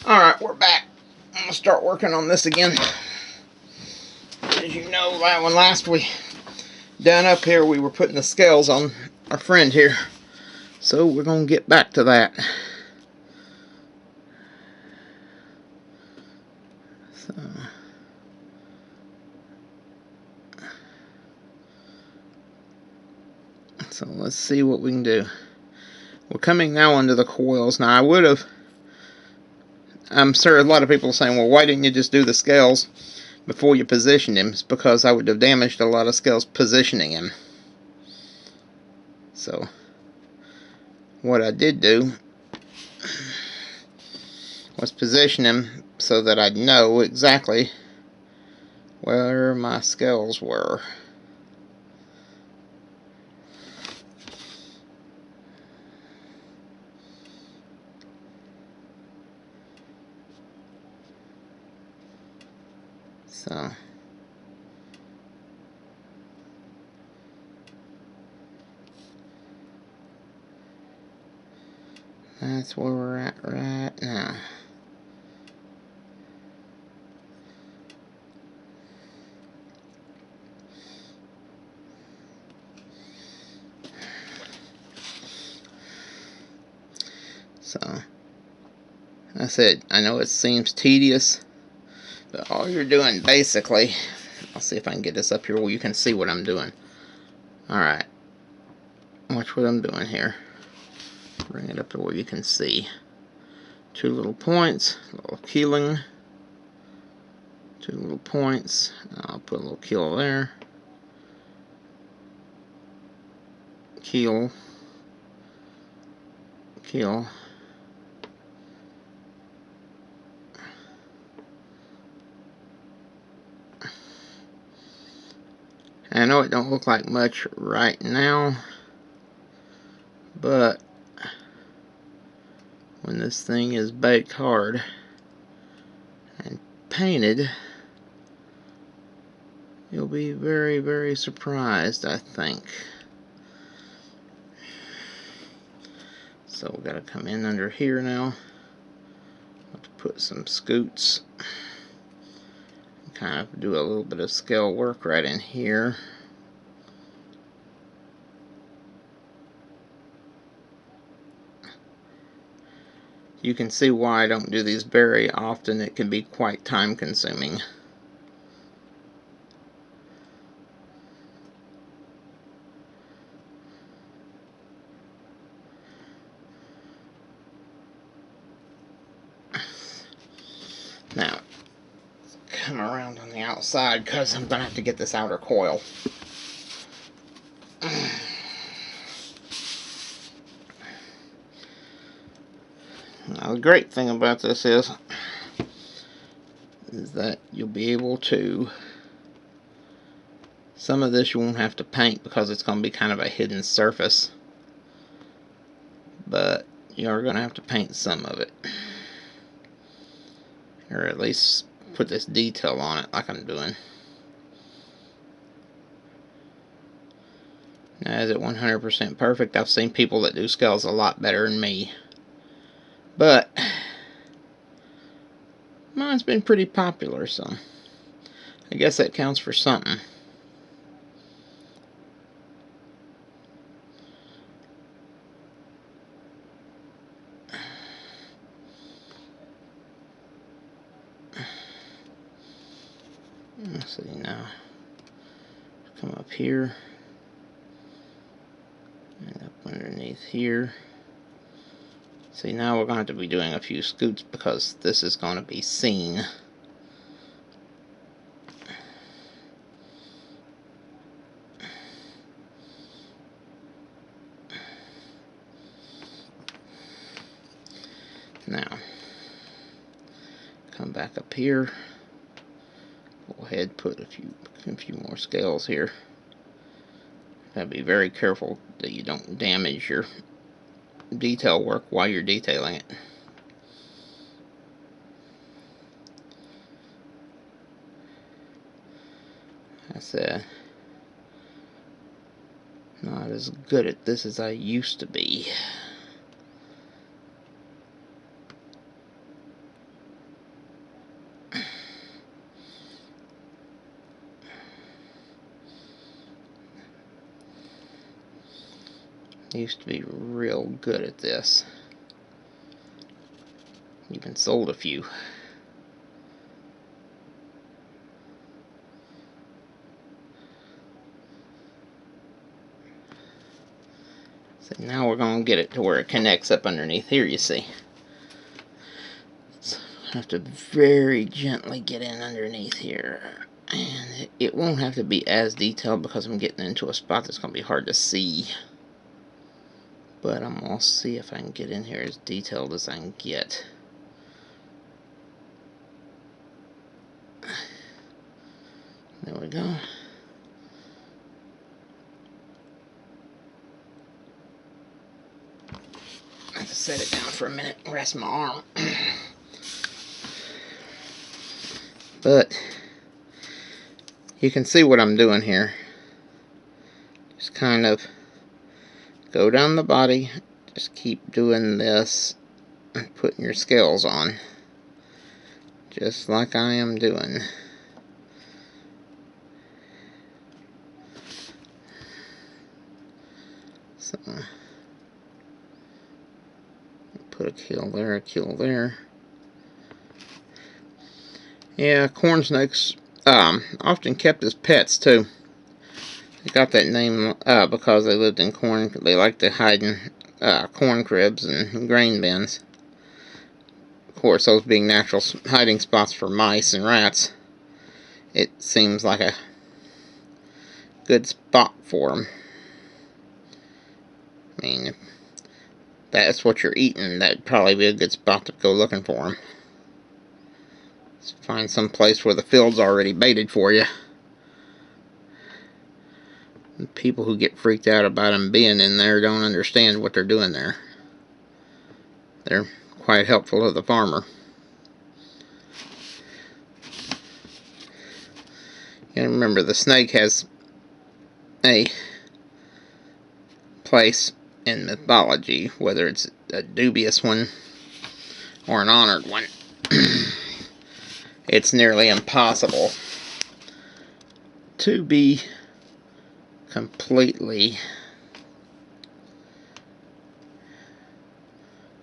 Alright, we're back. I'm going to start working on this again. As you know, when last we done up here, we were putting the scales on our friend here. So we're going to get back to that. So let's see what we can do. We're coming now onto the coils. Now I'm sure a lot of people are saying, well, why didn't you just do the scales before you positioned him? It's because I would have damaged a lot of scales positioning him. So what I did do was position him so that I'd know exactly where my scales were. So that's where we're at right now. So, I said, I know it seems tedious, but all you're doing basically, I'll see if I can get this up here where you can see what I'm doing. Alright, watch what I'm doing here. Bring it up to where you can see. 2 little points, a little keeling, 2 little points, I'll put a little keel there, keel, keel, I know it don't look like much right now, but when this thing is baked hard and painted, you'll be very, very surprised, I think. So we've got to come in under here now. Have to put some scoots. Kind of do a little bit of scale work right in here. You can see why I don't do these very often. It can be quite time consuming. Now, come around on the outside because I'm going to have to get this outer coil. Now, the great thing about this is that you'll be able to, some of this you won't have to paint because it's going to be kind of a hidden surface, but you're going to have to paint some of it, or at least put this detail on it like I'm doing. Now, is it 100% perfect? I've seen people that do scales a lot better than me, but mine's been pretty popular, so I guess that counts for something. Let's see now. Come up here and up underneath here. See, now we're going to have to be doing a few scoots because this is going to be seen. Now, come back up here. Go ahead, put a few more scales here. Gotta be very careful that you don't damage your detail work while you're detailing it. I said, not as good at this as I used to be. Used to be real good at this. Even sold a few. So now we're going to get it to where it connects up underneath here, you see. So I have to very gently get in underneath here. And it won't have to be as detailed because I'm getting into a spot that's going to be hard to see. But I'm going to see if I can get in here as detailed as I can get. There we go. I have to set it down for a minute and rest my arm. But you can see what I'm doing here. Just kind of go down the body. Just keep doing this and putting your scales on. Just like I am doing. So, put a kill there, a kill there. Yeah, corn snakes often kept as pets too. They got that name because they lived in corn. They liked to hide in corn cribs and grain bins. Of course, those being natural hiding spots for mice and rats, it seems like a good spot for them. I mean, if that's what you're eating, that'd probably be a good spot to go looking for them. Just find some place where the field's already baited for you. And people who get freaked out about them being in there don't understand what they're doing there. They're quite helpful to the farmer. And remember, the snake has a place in mythology, whether it's a dubious one or an honored one. It's nearly impossible to be completely,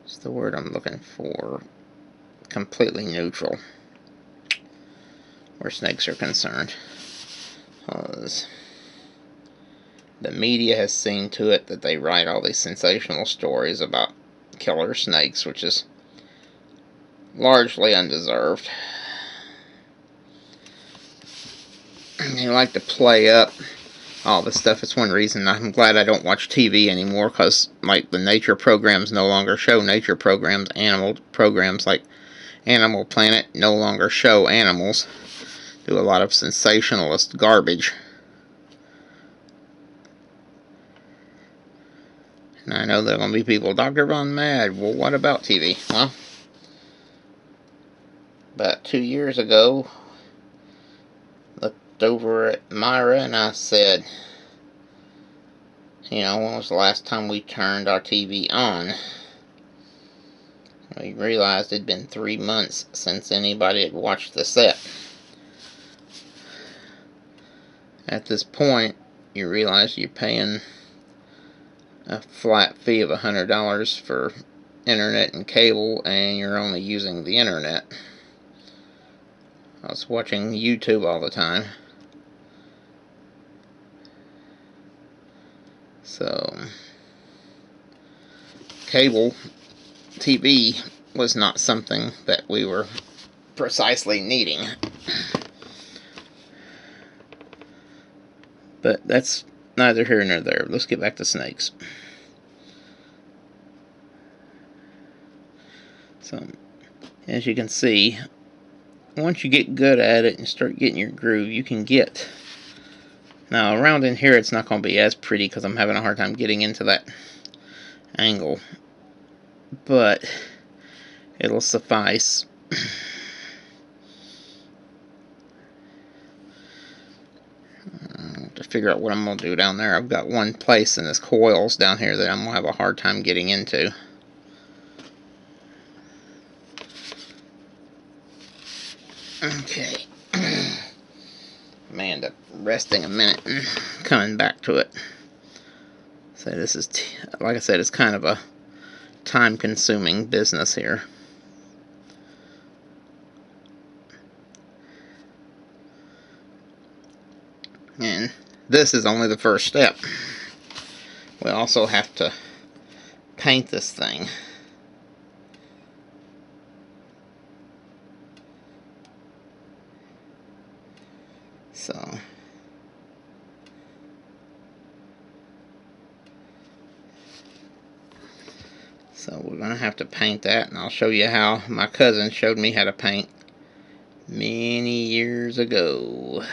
what's the word I'm looking for, completely neutral where snakes are concerned. Because the media has seen to it that they write all these sensational stories about killer snakes, which is largely undeserved. They like to play up all this stuff. It's one reason I'm glad I don't watch TV anymore, because like the nature programs no longer show nature programs. Animal programs like Animal Planet no longer show animals. Do a lot of sensationalist garbage. And I know there are going to be people, Dr. Von Mad, well, what about TV? Well, about 2 years ago, looked over at Myra and I said, you know, when was the last time we turned our TV on? We realized it'd been 3 months since anybody had watched the set. At this point, you realize you're paying a flat fee of $100 for internet and cable, and you're only using the internet. I was watching YouTube all the time. So, cable TV was not something that we were precisely needing. But that's neither here nor there. Let's get back to snakes. So, as you can see, once you get good at it and start getting your groove, you can get... Now, around in here, it's not going to be as pretty because I'm having a hard time getting into that angle. But it'll suffice. To figure out what I'm going to do down there. I've got one place in this coils down here that I'm going to have a hard time getting into. Okay. May end up resting a minute and coming back to it. So this is, like I said, it's kind of a time-consuming business here. And this is only the first step. We also have to paint this thing. So we're going to have to paint that, and I'll show you how my cousin showed me how to paint many years ago.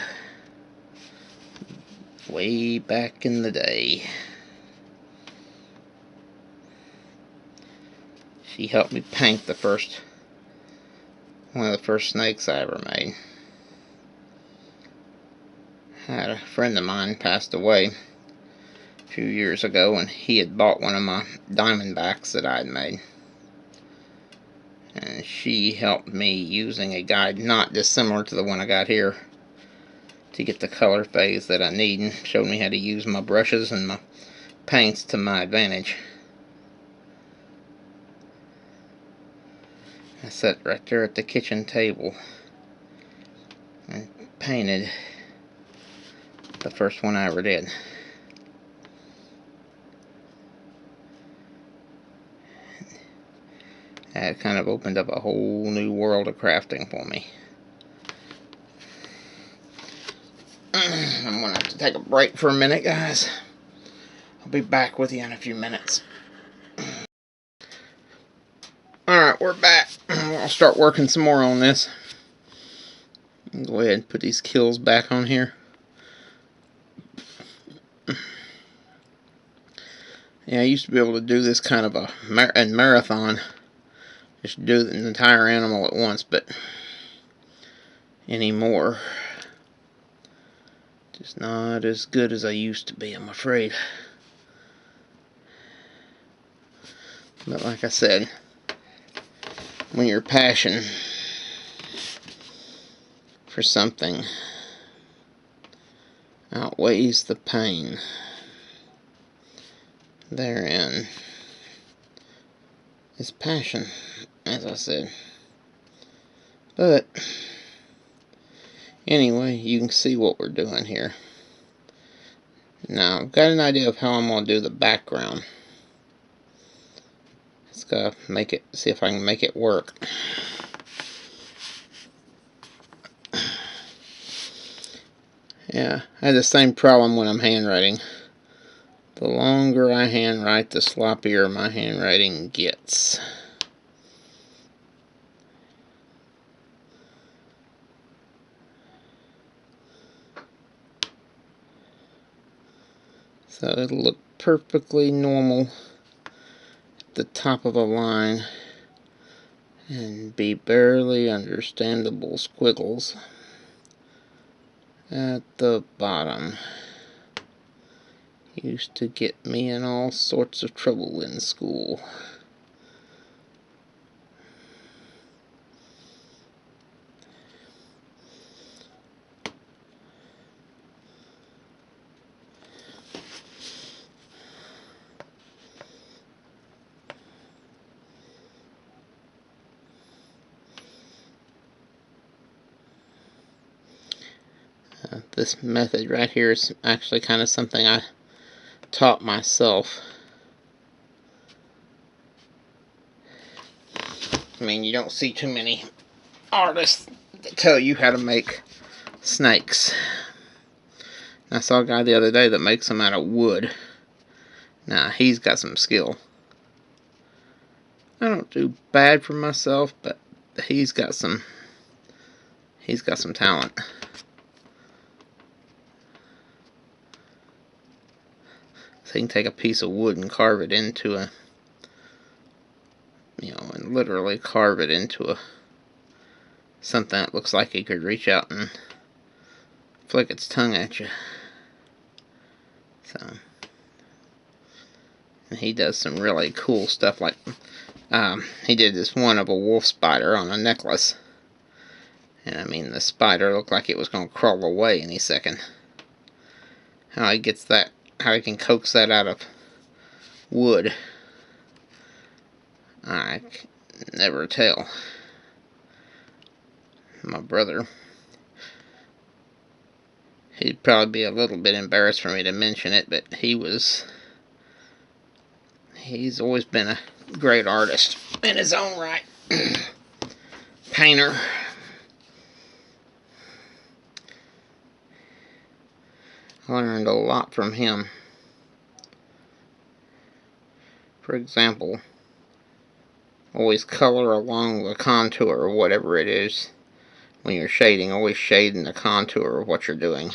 Way back in the day. She helped me paint one of the first snakes I ever made. I had a friend of mine passed away a few years ago, and he had bought one of my Diamondbacks that I had made. And she helped me using a guide not dissimilar to the one I got here to get the color phase that I need, and showed me how to use my brushes and my paints to my advantage. I sat right there at the kitchen table and painted the first one I ever did. That kind of opened up a whole new world of crafting for me. I'm going to have to take a break for a minute, guys. I'll be back with you in a few minutes. Alright, we're back. I'll start working some more on this. Go ahead and put these kills back on here. Yeah, I used to be able to do this kind of a marathon. Just do the entire animal at once, but anymore, just not as good as I used to be, I'm afraid. But like I said, when your passion for something outweighs the pain therein, is passion, as I said. But anyway, you can see what we're doing here. Now, I've got an idea of how I'm going to do the background. Let's go see if I can make it work. Yeah, I had the same problem when I'm handwriting. The longer I handwrite, the sloppier my handwriting gets. So it'll look perfectly normal at the top of a line and be barely understandable squiggles at the bottom. Used to get me in all sorts of trouble in school. This method right here is actually kind of something I taught myself. I mean, you don't see too many artists that tell you how to make snakes. I saw a guy the other day that makes them out of wood. Now, he's got some skill. I don't do bad for myself, but he's got some talent. So he can take a piece of wood and carve it into a, and literally carve it into something that looks like he could reach out and flick its tongue at you. So, and he does some really cool stuff, like he did this one of a wolf spider on a necklace, and I mean, the spider looked like it was going to crawl away any second. How he gets that, how he can coax that out of wood. I can never tell. My brother, he'd probably be a little bit embarrassed for me to mention it, but he's always been a great artist in his own right. Painter. I learned a lot from him. For example, always color along the contour or whatever it is. When you're shading, always shade in the contour of what you're doing.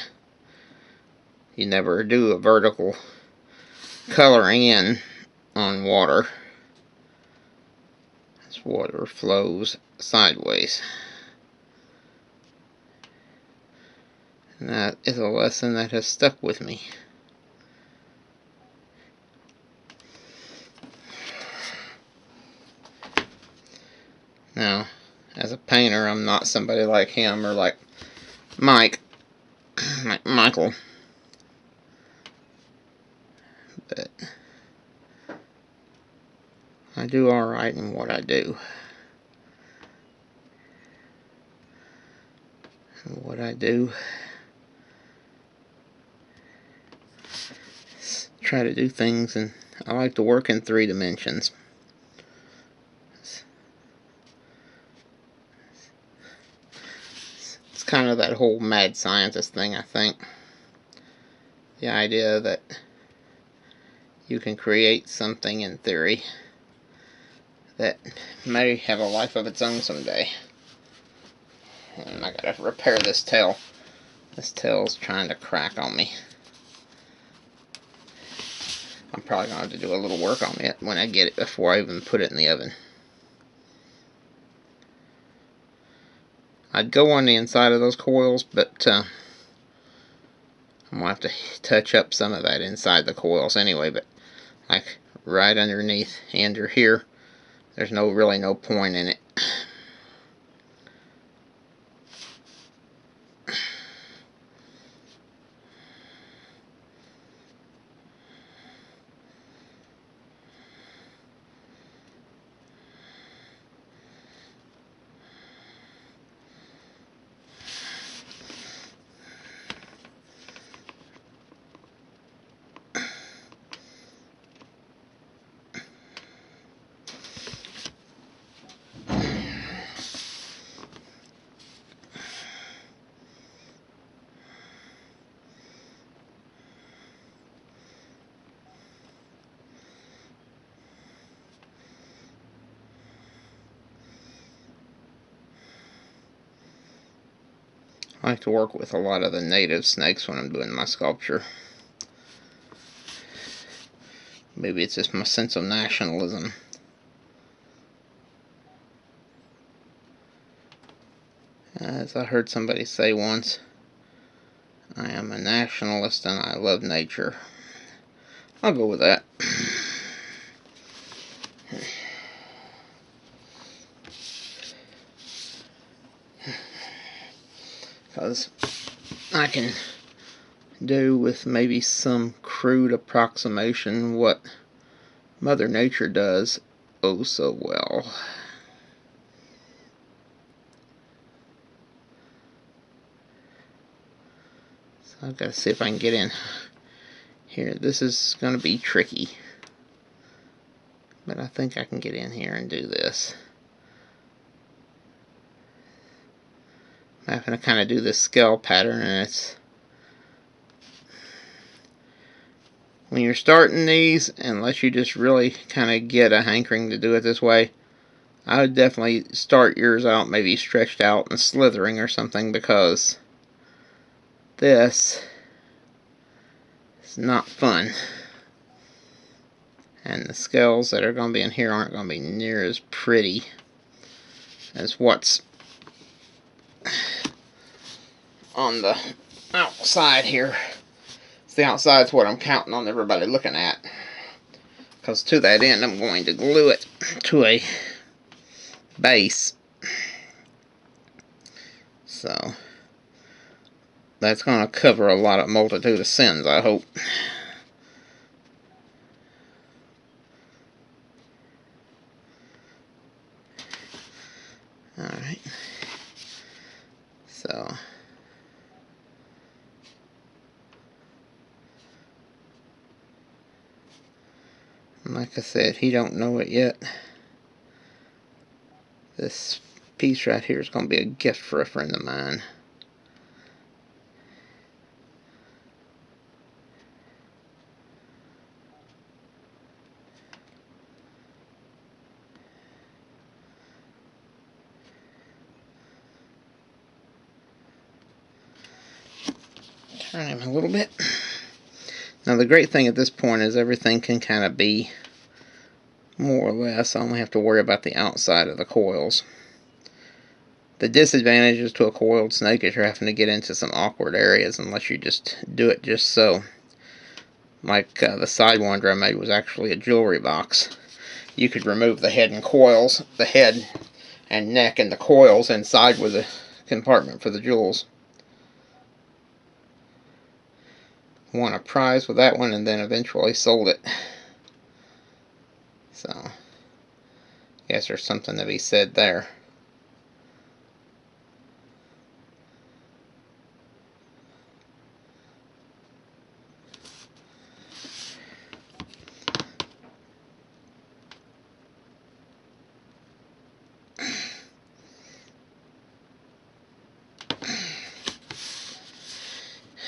You never do a vertical coloring in on water, as water flows sideways. And that is a lesson that has stuck with me. Now, as a painter, I'm not somebody like him or like Michael. But I do alright in what I do. And what I do is try to do things, and I like to work in 3 dimensions. It's kind of that whole mad scientist thing, I think. The idea that you can create something in theory that may have a life of its own someday. And I gotta repair this tail. This tail's trying to crack on me. I'm probably gonna have to do a little work on it when I get it before I even put it in the oven. I'd go on the inside of those coils, but I'm gonna have to touch up some of that inside the coils anyway. But like right underneath under here, there's really no point in it. I like to work with a lot of the native snakes when I'm doing my sculpture. Maybe it's just my sense of nationalism. As I heard somebody say once, I am a nationalist and I love nature. I'll go with that. Because I can do with maybe some crude approximation what Mother Nature does oh so well. So I've got to see if I can get in here. This is going to be tricky, but I think I can get in here and do this. I'm having to kind of do this scale pattern, and it's when you're starting these, unless you just really kind of get a hankering to do it this way, I would definitely start yours out maybe stretched out and slithering or something, because this is not fun. And the scales that are going to be in here aren't going to be near as pretty as what's on the outside here. So the outside's what I'm counting on everybody looking at, because to that end I'm going to glue it to a base. So that's going to cover a multitude of sins, I hope. Alright. So, like I said, he don't know it yet. This piece right here is going to be a gift for a friend of mine. Turn him a little bit. Now the great thing at this point is everything can kind of be more or less. I only have to worry about the outside of the coils. The disadvantages to a coiled snake is you're having to get into some awkward areas unless you just do it just so. Like the Sidewinder I made was actually a jewelry box. You could remove the head and coils, the head and neck and the coils inside with a compartment for the jewels. Won a prize with that one and then eventually sold it. So, I guess there's something to be said there.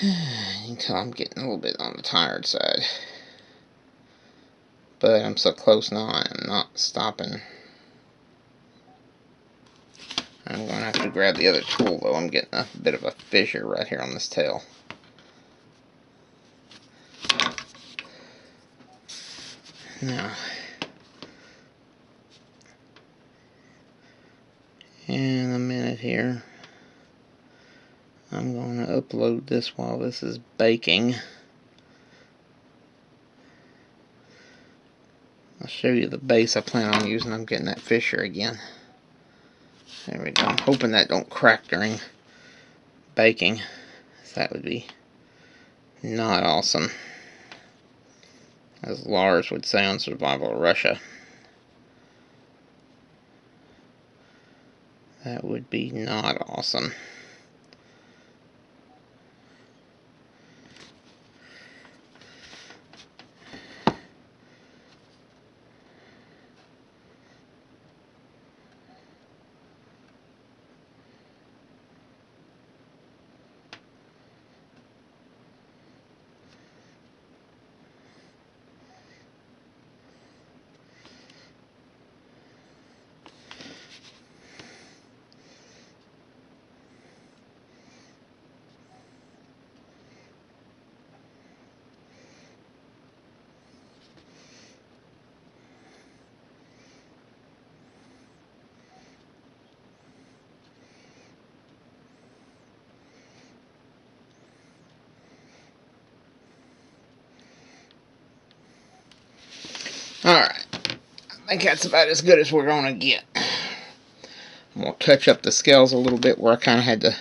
You can tell I'm getting a little bit on the tired side. But I'm so close now, I'm not stopping. I'm going to have to grab the other tool, though. I'm getting a bit of a fissure right here on this tail. Now, in a minute here, I'm going to upload this while this is baking. I'll show you the base I plan on using. I'm getting that fissure again. There we go. I'm hoping that don't crack during baking. That would be not awesome, as Lars would say on Survival Russia. That would be not awesome. Alright, I think that's about as good as we're going to get. I'm going to touch up the scales a little bit where I kind of had to,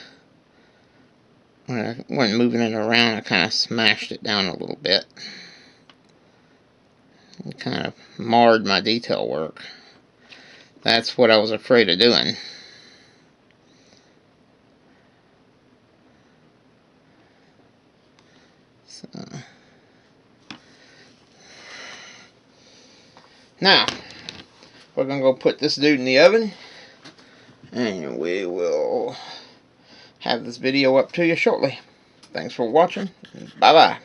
when moving it around, I kind of smashed it down a little bit. It kind of marred my detail work. That's what I was afraid of doing. So, now, we're going to go put this dude in the oven, and we will have this video up to you shortly. Thanks for watching. Bye-bye.